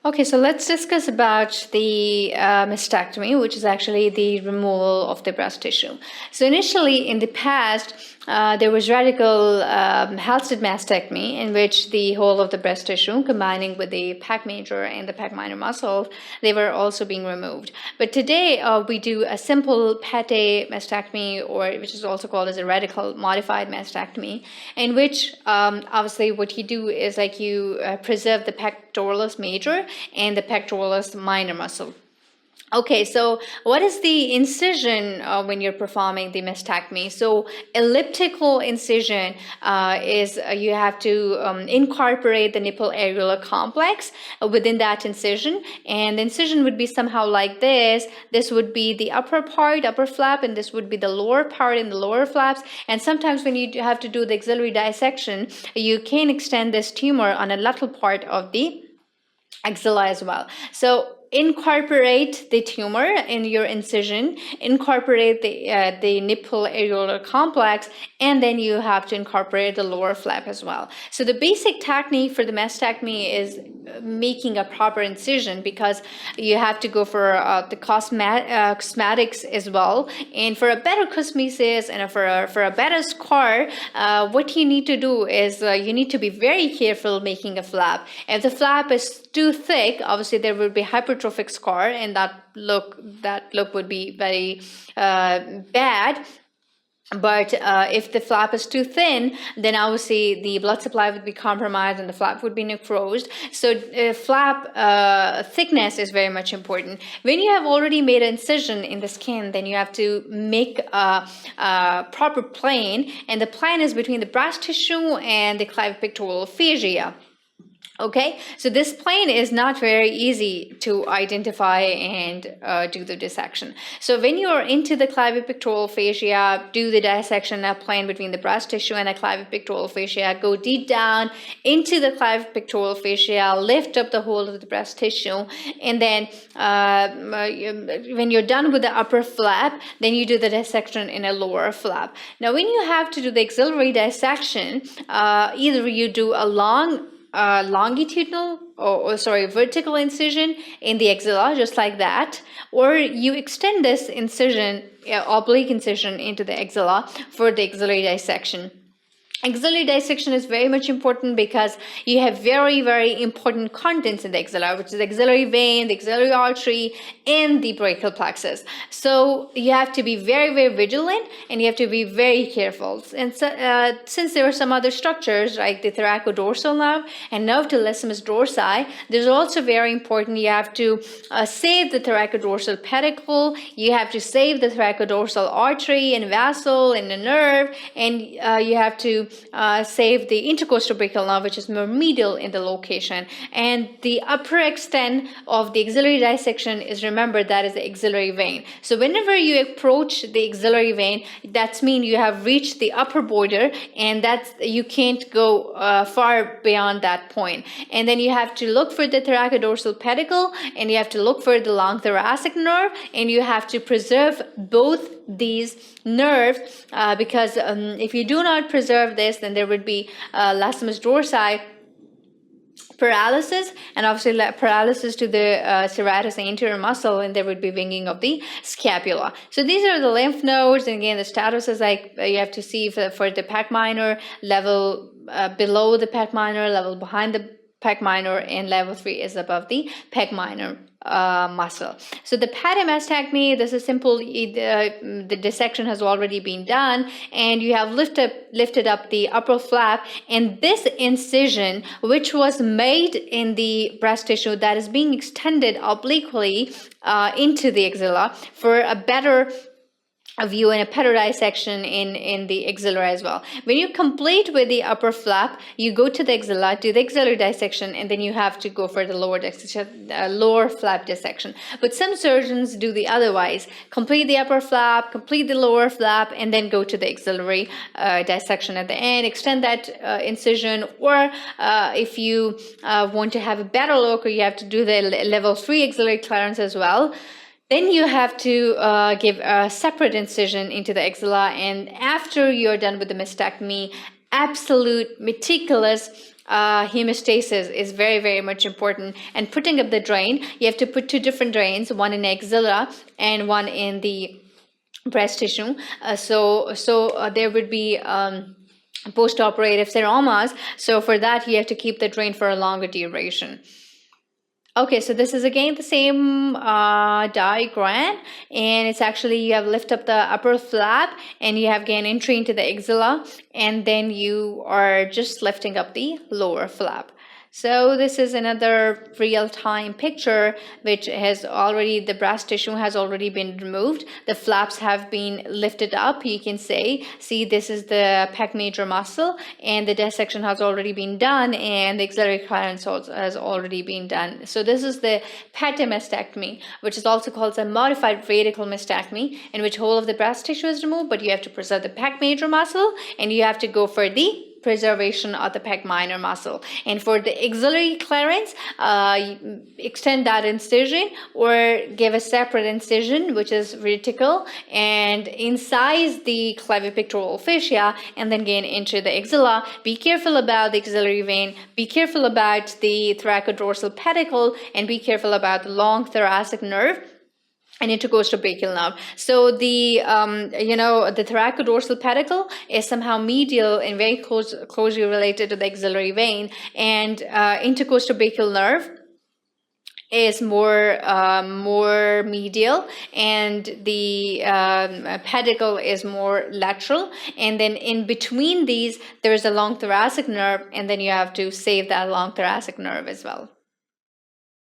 Okay, so let's discuss about the mastectomy, which is actually the removal of the breast tissue. So initially, in the past, there was radical Halsted mastectomy, in which the whole of the breast tissue, combining with the pec major and the pec minor muscles, they were also being removed. But today, we do a simple pate mastectomy, or which is also called as a radical modified mastectomy, in which obviously what you do is like you preserve the pectoralis major and the pectoralis minor muscle. Okay, so what is the incision when you're performing the mastectomy? So elliptical incision is you have to incorporate the nipple areolar complex within that incision, and the incision would be somehow like this. This would be the upper part, upper flap, and this would be the lower part in the lower flaps. And sometimes when you have to do the axillary dissection, you can extend this tumor on a lateral part of the axilla as well. So incorporate the tumor in your incision, incorporate the nipple areolar complex, and then you have to incorporate the lower flap as well. So the basic technique for the mastectomy is making a proper incision, because you have to go for the cosmetics as well. And for a better cosmesis and for a better scar, what you need to do is you need to be very careful making a flap. If the flap is too thick, obviously there will be hypertrophic scar, and that look would be very bad. But if the flap is too thin, then obviously the blood supply would be compromised and the flap would be necrosed. So flap thickness is very much important. When you have already made an incision in the skin, then you have to make a proper plane, and the plane is between the breast tissue and the clavipectoral fascia. Okay, so this plane is not very easy to identify and do the dissection. So when you're into the clavipectoral fascia, do the dissection, a plane between the breast tissue and the clavipectoral fascia. Go deep down into the clavipectoral fascia, lift up the whole of the breast tissue, and then when you're done with the upper flap, then you do the dissection in a lower flap. Now, when you have to do the axillary dissection, either you do a longitudinal vertical incision in the axilla, just like that, or you extend this incision, oblique incision, into the axilla for the axillary dissection. Axillary dissection is very much important because you have very, very important contents in the axilla, which is the axillary vein, the axillary artery, and the brachial plexus. So you have to be very, very vigilant, and you have to be very careful. And so, since there are some other structures like the thoracodorsal nerve and nerve to latissimus dorsi, there's also very important. You have to save the thoracodorsal pedicle. You have to save the thoracodorsal artery and vessel and the nerve, and you have to save the intercostal brachial nerve, which is more medial in the location. And the upper extent of the axillary dissection is, remember, that is the axillary vein. So whenever you approach the axillary vein, that means you have reached the upper border, and you can't go far beyond that point. And then you have to look for the thoracodorsal pedicle, and you have to look for the long thoracic nerve, and you have to preserve both these nerves, because if you do not preserve this, then there would be latissimus dorsi paralysis, and obviously paralysis to the serratus anterior muscle, and there would be winging of the scapula. So these are the lymph nodes, and again the status is like you have to see for the pec minor, level below the pec minor, level behind the pec minor, and level 3 is above the pec minor muscle. So the pate mastectomy, this is simple. The dissection has already been done, and you have lifted up the upper flap, and this incision, which was made in the breast tissue, that is being extended obliquely into the axilla for a better view and a better dissection in the axilla as well. When you complete with the upper flap, you go to the axilla, do the axillary dissection, and then you have to go for the lower flap dissection. But some surgeons do the otherwise: complete the upper flap, complete the lower flap, and then go to the axillary dissection at the end, extend that incision. Or if you want to have a better look, or you have to do the level 3 axillary clearance as well, then you have to give a separate incision into the axilla. And after you're done with the mastectomy, absolute meticulous hemostasis is very, very much important. And putting up the drain, you have to put two different drains, one in axilla and one in the breast tissue. So there would be post-operative seromas. So for that, you have to keep the drain for a longer duration. Okay, so this is again the same diagram, and it's actually you have lift up the upper flap and you have gain entry into the axilla, and then you are just lifting up the lower flap. So this is another real-time picture which has already, the breast tissue has already been removed. The flaps have been lifted up. You can see this is the pec major muscle, and the dissection has already been done, and the axillary clearance has already been done. So this is the mastectomy, which is also called a modified radical mastectomy, in which whole of the breast tissue is removed, but you have to preserve the pec major muscle, and you have to go for the preservation of the pec minor muscle. And for the axillary clearance, extend that incision or give a separate incision, which is vertical, and incise the clavipectoral fascia, and then gain into the axilla. Be careful about the axillary vein, be careful about the thoracodorsal pedicle, and be careful about the long thoracic nerve and intercostobrachial nerve. So the the thoracodorsal pedicle is somehow medial and very closely related to the axillary vein, and intercostobrachial nerve is more medial, and the pedicle is more lateral, and then in between these there is a long thoracic nerve, and then you have to save that long thoracic nerve as well.